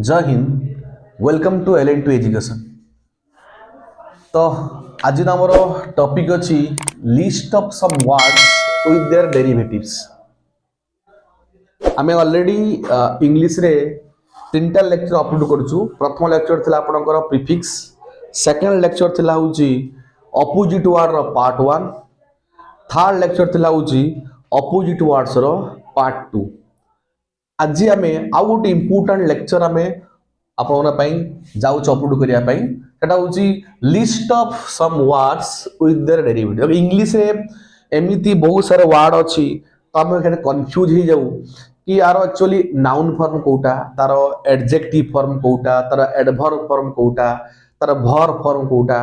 जय Hind. Welcome to L two education. तो आज आमर टॉपिक अच्छी list of some words with their derivatives. आम ऑलरेडी इंग्लिश रे तीन टा लेक्चर अपलोड करूँ। प्रथम लेक्चर थिला आपनकर प्रीफिक्स, सेकंड लेक्चर थिला होची अपोजिट वर्ड रो पार्ट 1, थर्ड लेक्चर थिला होची अपोजिट वर्ड्स रो पार्ट 2। आज आम आउ गोटे इम्पोर्टाट लेक्चर आम आपण जाऊँ अपलोड करने सेटा हूँ list of some words with their derivative. English रे एमती बहुत सारे वर्ड अच्छी तो आम कन्फ्यूज हो जाऊ कि यार एक्चुअली नाउन फॉर्म कोटा, तार एडजेक्टिव फॉर्म कोटा, तार एडवर्ब फॉर्म कोटा, तार वर्ब फॉर्म कोटा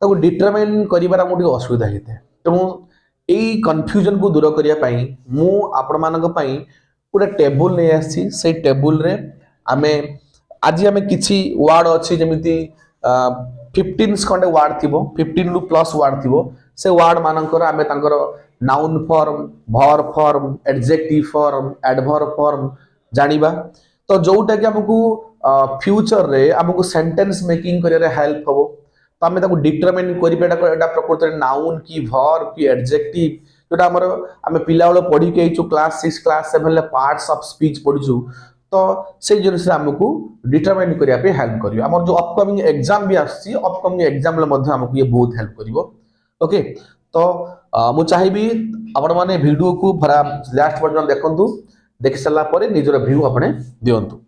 ताको डिटरमाइन करिबार हमको असुविधा होता है। तेणु यही कन्फ्यूजन को दूर करने मु आपण मानक पई गोटे टेबुल नहीं आसी। से टेबुल रे आमे आज आम किसी वार्ड अच्छी जमी 15 खंडे वार्ड थी, 15 रु प्लस वार्ड थी। से वार्ड मानकर आम noun form, verb form, adjective form, adverb form जानिबा। तो जोटा कि आमको फ्यूचर रे आमको सेंटेंस मेकिंग करियर हेल्प हबो। तो आम डिटरमाइन करिबा प्रकृत नाउन की वर्ब की एडजेक्टिव जोटा आम पिला बेले पढ़ी के class 6 class 7 parts of speech पढ़ीचु। तो से जिन आमको डिटरमाइन करने हेल्प कर आम जो अपकमिंग एग्जाम भी आसी, अपकमिंग एग्जाम आमको ये बहुत हेल्प कर। ओके, तो मुझे चाहिए आपण मैंने वीडियो को पूरा लास्ट पर्यटन देखु, देख सारापर निजर व्यू अपने दिंतु।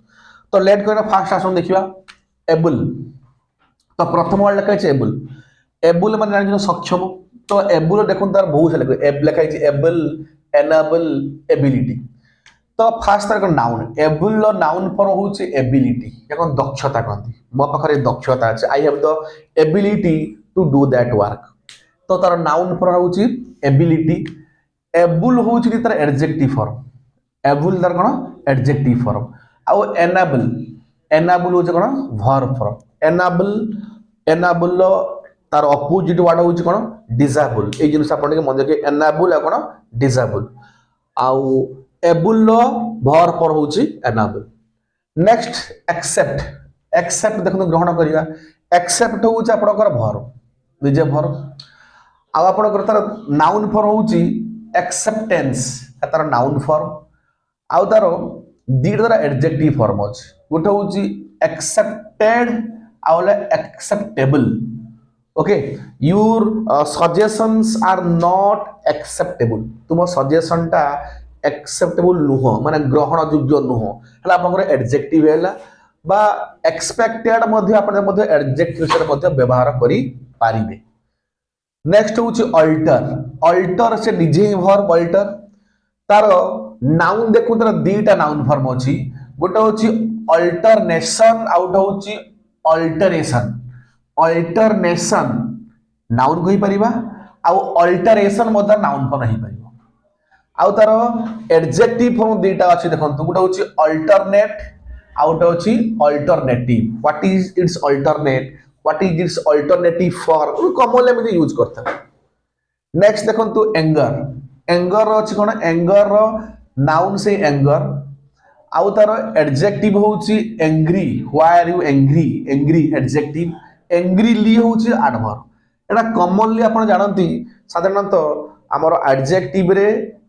तो लेट कर फास्ट आसन देखा एबल। तो प्रथम वर्ड लिखाई एबल। एबल मान जान सक्षम। तो एबल देखो तार बहुत सारे लिखाई एबल, एनाबल, एबिलिटी। तो फास्ट तार नाउन एबल नाउन फॉर्म होची एबिलिटी, या दक्षता कहती। मो पाखरे दक्षता अछि, I have the ability to do that work. तो तार नाउन फॉर्म होची एबिलिटी। एबल होची तार एडजेक्टिव फॉर्म। एबल तार कोन एडजेक्टिव फॉर्म। आ एनाबल, एनाबल होची कोन वर्ब फॉर्म। एनाबल, एनाबल तार अपोजिट वर्ड होची कोन डिसेबल। ए जिनिस आपण के मन रखे एनाबल आ कोन डिसेबल। आउ एबुल वर्ब फॉर्म होची एनाबल। Next accept. एक्सेप्ट देखो ग्रहण करिया। एक्सेप्ट होची आपनकर वर्ब, निजे वर्ब। आ आपनकर तार नाउन फॉर्म होची एक्सेप्टेंस, तार नाउन फॉर्म। आ तार दीटा तार एडजेक्टिव फॉर्म अछि। गोटे होची एक्सेप्टेड आ acceptable. Okay, your suggestions are not acceptable. तुम सजेशन टा एक्सेप्टेबल नुह, माने ग्रहण योग्य नुह। हला आपनकर एडजेक्टिव हैला बा एक्सपेक्टेड मध्ये आपण मध्ये एडजेक्टिव से मध्ये व्यवहार करि पारिबे। नेक्स्ट होची अल्टर। अल्टर से निजे ही वर्ब अल्टर। तार नाउन देखु तार दीटा नाउन फॉर्म अछि। गोटे होची अल्टरनेशन, आउट होची अल्टरेशन। अल्टरनेशन नाउन कहि परिबा, आ अल्टरेशन मध्ये नाउन फॉर्म ही परिबा। आउ तार एडजेक्टिव फॉर्म दीटा अछि देखंतु। गोटे होची अल्टरनेट, आउट होची alternative. What is it's alternate, what is it's alternative form, commonly हम यूज करता। नेक्स्ट देखंतु एंगर। एंगर अछि कोन एंगर रो नाउन से एंगर। आउ तार एडजेक्टिव होची angry. Why are you angry, angry adjective. Angrily होची एडवर्ब। एटा कॉमनली आपण जानंती साधारणतः हमर एडजेक्टिव रे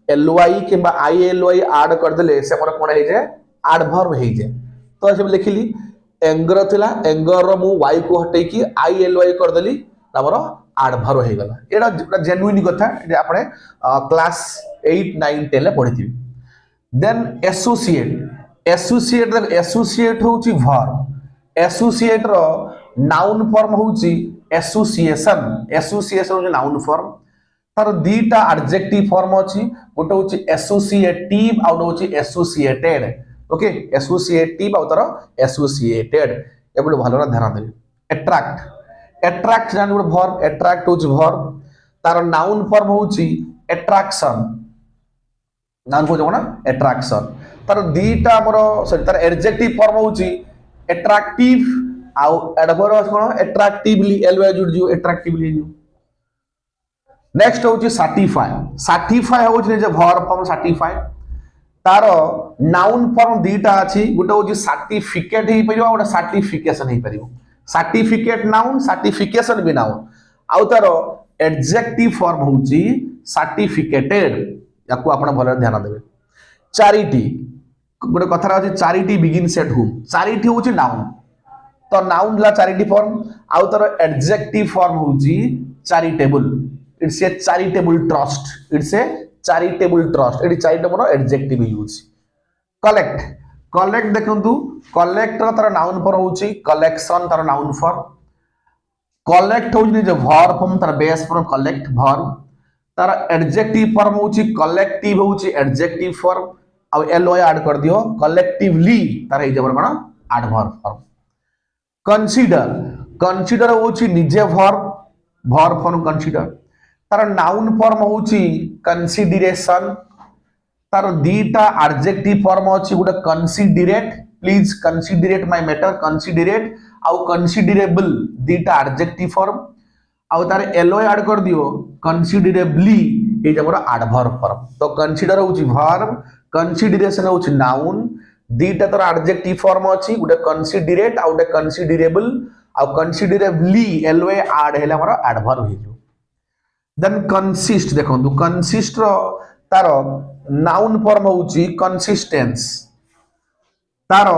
ly किंबा ily ऐड कर देले से हमर कोन हे जे एडवर्ब हे जे। तो से लिखिली एंगर थिला, एंगर रो मु y को हटै कि ily कर देली, हमर एडवर्ब हे गला। एटा जेन्युइन कथा, एटा आपने क्लास 8 9 10 ले पढिथि। Then associate. एसोसिएट, एसोसिएट होची वर्ब। एसोसिएट रो नाउन फॉर्म होची एसोसिएशन। एसोसिएशन होची नाउन फॉर्म। तार दीटा एडजेक्टिव फॉर्म अछि। गोटे होची एसोसिएटिव, आउट होची एसोसिएटेड। ओके, एसोसिएटिव आ तार एसोसिएटेड। ए गोटे भलो ध्यान देबे। अट्रैक्ट। अट्रैक्ट जान गोटे वर्ब। अट्रैक्ट होची वर्ब। तार नाउन फॉर्म होची अट्रैक्शन। नाउन को जोना अट्रैक्शन। तार दीटा हमरो सॉरी तार एडजेक्टिव फॉर्म होची अट्रैक्टिव, आउ एडवर्ब कोन अट्रैक्टिवली, ly जुड जो अट्रैक्टिवली जो। नेक्स्ट होची सर्टिफाई। सर्टिफाई होची जे वर्ब फॉर्म सर्टिफाई। तार नाउन फॉर्म दीटा अच्छी गोटे हूँ सर्टिफिकेट हो पार गोटे सर्टिफिकेशन हो पार सर्टिफिकेट नाउन सर्टिफिकेशन भी नाउन आउ तार एडजेक्टिव फॉर्म हूँ सर्टिफिकेटेड या आप भल ध्यान देवे चारिटी गोटे कथा अच्छे charity begins at home charity हूँ नाउन तो नाउन ला चारिटी फॉर्म आउ तार एडजेक्टिव फॉर्म हूँ charitable it's a charitable trust it's a charitable trust ये charitable adjective use collect collect देखंतु कलेक्ट तार नाउन फॉर्म हूँ कलेक्शन तार नाउन फॉर्म कलेक्ट हूँ जो वर्ब फॉर्म तार बेस फॉर्म कलेक्ट वर्ब तार एडजेक्टिव फॉर्म हूँ कलेक्टिव हूँ एडजेक्टिव फॉर्म आउ एल ऐड कर दियो कलेक्टिवली तार हे जबर कोन एडवर्ब फॉर्म कंसीडर कंसीडर हूँ निजे वर्ब फॉर्म कंसीडर तार नाउन फॉर्म हूँ कंसीडरेशन तार दीटा एडजेक्टिव फॉर्म अच्छी गोटे considerate please considerate my matter considerate आउ कंसीडरेबल दीटा एडजेक्टिव फॉर्म आउ तार एलो ऐड कर दियो कंसीडरेबली ये जबर एडवर्ब फॉर्म तो कंसीडर हूँ वर्ब कंसीडरेशन हूँ नाउन दीटा तार एडजेक्टिव फॉर्म अच्छी गोटे कंसीडरेट आउ गोटे कंसीडरेबल आउ कंसीडरेबली एलो ऐड हेले हमर एडवर्ब हो देन कंसिस्ट देखंतु कंसिस्ट रो तार नाउन फॉर्म हूँ कंसिस्टेंस तार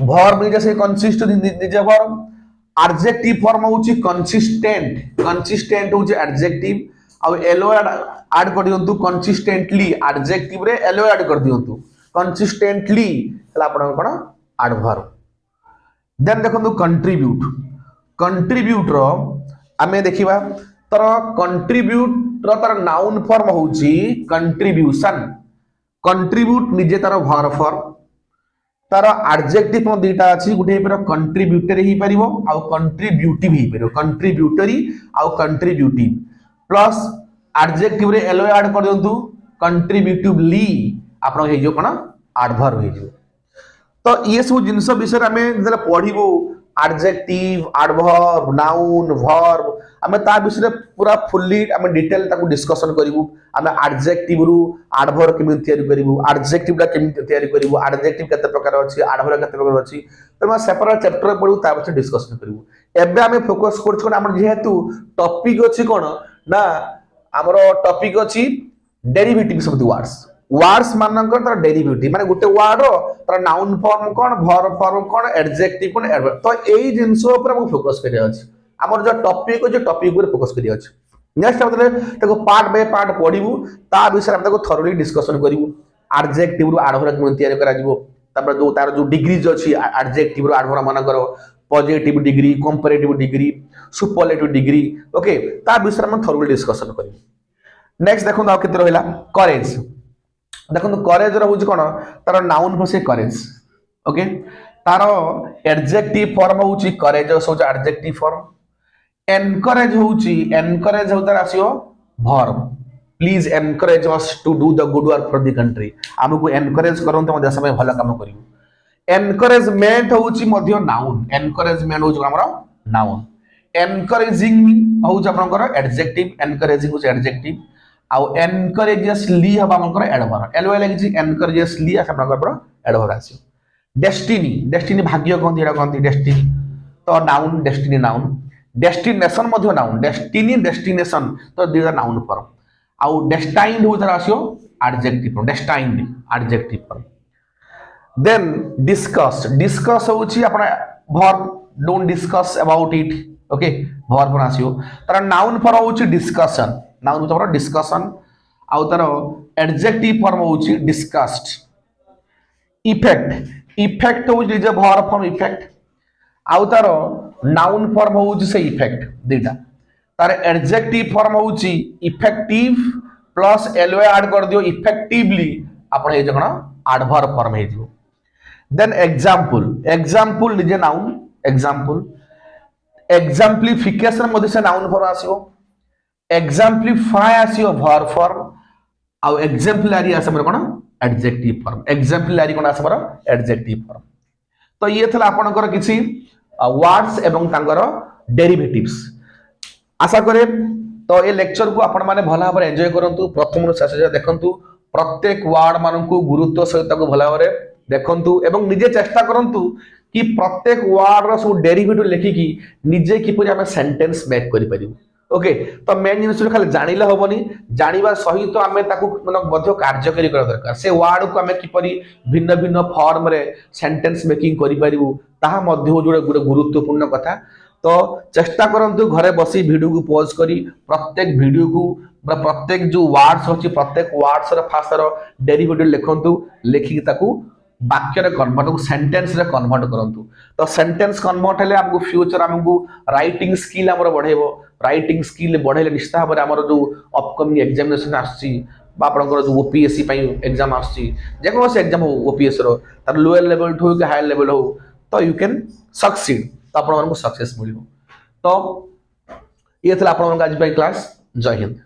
वर्ब निजे से कंसिस्ट निजे वर्ब एडजेक्टिव फॉर्म हूँ कंसिस्टेंट कंसिस्टेंट हूँ एडजेक्टिव आउ एलो ऐड कर दियंतु कंसिस्टेंटली एडजेक्टिव रे एलो ऐड कर दियंतु कंसिस्टेंटली आपन कोन एडवर्ब देन देखंतु कंट्रीब्यूट कंट्रीब्यूट रो आमे देखिबा तर कंट्रीब्यूट रो तार नाउन फॉर्म हूँ कंट्रीब्यूशन कंट्रीब्यूट निजे तार वर्ब फॉर्म तार एडजेक्टिव दीटा अच्छी गोटे कंट्रीब्यूटर हो पार आउ कंट्रीब्यूटिव हो पार कंट्रीब्यूटरी आउ कंट्रीब्यूटिव प्लस एडजेक्टिव रे एलो ऐड कर दियंतु कंट्रीब्यूटिवली आपन हे जो कोन एडवर्ब हो तो ये सब जिनस विषय आम जो पढ़ू एडजेक्टिव एडवर्ब नाउन वर्ब आम ता विषय पूरा फुल्ली आम डिटेल ताको डिस्कशन करूँ आम एडजेक्टिव रु एडवर्ब केमी करूँ एडजेक्टिव केमी करूँ एडजेक्टिव केते प्रकार अच्छी एडवर्ब केते प्रकार अच्छी तो सेपरेट चैप्टर पढ़ू ता विषय डिस्कशन करूँ एबे आम फोकस कर जेहेतु टॉपिक अच्छी कौन ना आमर टॉपिक अच्छी derivatives of the words words मानकर तार डेरिवेटिव माने गोटे वर्ड रो तार नाउन फॉर्म कोन वर्ब फॉर्म कोन एडजेक्टिव कोन एडवर्ब तो एई जिंस ऊपर हम फोकस करिया अछि हमर जो टॉपिक ऊपर फोकस करिया अछि नेक्स्ट हम ताको पार्ट बाय पार्ट पढिबु ता विषय हम ताको थरोली डिस्कशन करिवु एडजेक्टिव रो एडवर्ब केमन तयार करा जिवो तापर जो तार जो डिग्रीज अछि एडजेक्टिव रो एडवर्ब मानकर positive degree comparative degree superlative degree okay ता विषय हम थरोली डिस्कशन करिवु नेक्स्ट देखो आ केते रहला करेज देखो करेज रोज कौन तार नाउन फसे करेज ओके तार एडजेक्टिव फॉर्म हूँ करेज एडजेक्टिव फॉर्म एनकरेज हो तार आसीओ verb please encourage us to do the good work for the country हमको एनकरेज करंत हम देश में भल काम करिवु एनकरेजमेंट हूँ नाउन एनकरेजमेंट हूँ हमर नाउन एनकरेजिंग हूँ आपनकर एडजेक्टिव एनकरेजिंग हूँ एडजेक्टिव आउ एनकरेजियसली हम हमकर एडवर्ब एलओ लागिछि एनकरेजियसली आपनकर एडवर्ब आसी डेस्टिनी डेस्टिनी भाग्य कोन दिरा कोन डेस्टिनी तो नाउन डेस्टिनी नाउन डेस्टिनेशन मध्य नाउन डेस्टिनी डेस्टिनेशन तो दिरा नाउन फॉर्म आउ डेस्टाइन्ड हो तार आसियो adjective form destined adjective form then discuss discuss होछि आपण verb don't discuss about it okay verb पर आसियो तार नाउन फॉर्म होछि डिस्कशन नाउन तो डिस्कशन आउ तार एडजेक्टिव फॉर्म होछि डिस्कस्ड इफेक्ट इफेक्ट होछि निजे वर्ब फॉर्म इफेक्ट आउ तार नाउन फॉर्म होछि से इफेक्ट दीटा तार एडजेक्टिव फॉर्म होछि इफेक्टिव प्लस एलओ ऐड कर दियो इफेक्टिवली आपण हे जकना एडवर्ब फॉर्म हे दियो देन एग्जांपल एग्जांपल निजे नाउन एग्जांपल एग्जांपलिफिकेशन मध्ये से नाउन फॉर्म आसीओ एग्जांपलिफाई आसीओ वर्ब फॉर्म आउ एग्जांपलरी आसमर कोन एडजेक्टिव फॉर्म एग्जांपलरी कोन आसमर एडजेक्टिव फॉर्म तो ये थला आपनकर किछि वर्ड्स एवं तांगर डेरिवेटिव्स आशा करे तो ये लेक्चर को आपण माने भला भाबरे एन्जॉय करंतु प्रथम शेष देखंतु प्रत्येक वार्ड मान को गुरुत्व सहित भल भाव देखु एवं निजे चेष्टा करंतु कि प्रत्येक वार्ड रो सब डेरिवेटिव लेखिकी निजे किपरि आमे सेंटेंस मेक करि परिबु। ओके, तो मेन जिनिस खाली जानिले हबनी, जानिबा सहित आमे ताकू मन मध्य कार्यकारी कर दरकार। से वार्ड को आमे किपरि भिन्न भिन्न फॉर्म रे सेंटेंस मेकिंग करि परिबु ताहा मध्य जोड़े गुटे गुरुत्वपूर्ण कथा। तो चेष्टा करंतु घरे बसी वीडियो को पॉज करी प्रत्येक वीडियो को प्रत्येक जो वर्ड्स होची प्रत्येक वर्ड्स रे फास्ट रो डेरिवेटिव लिखंतु, लेखिक ताकू वाक्य रे कन्वर्ट को सेंटेंस रे कन्वर्ट करंतु। तो सेंटेंस कन्वर्ट हेले हमको फ्यूचर हमको राइटिंग स्किल हमर बढ़ेबो। राइटिंग स्किल बढ़ेले निश्चित भाव हमर जो अपकमिंग एग्जामिनेशन आछि बा आपनकर जो ओपीएससी पई एग्जाम आछि, जेको से एग्जाम हो ओपीएस रो तार लोअर लेवल हो कि हायर लेवल हो, तो यू कैन सक्सीड, तो आपन को सक्सेस मिलिबो। तो ये थला आपन आज पई क्लास। जय हिंद।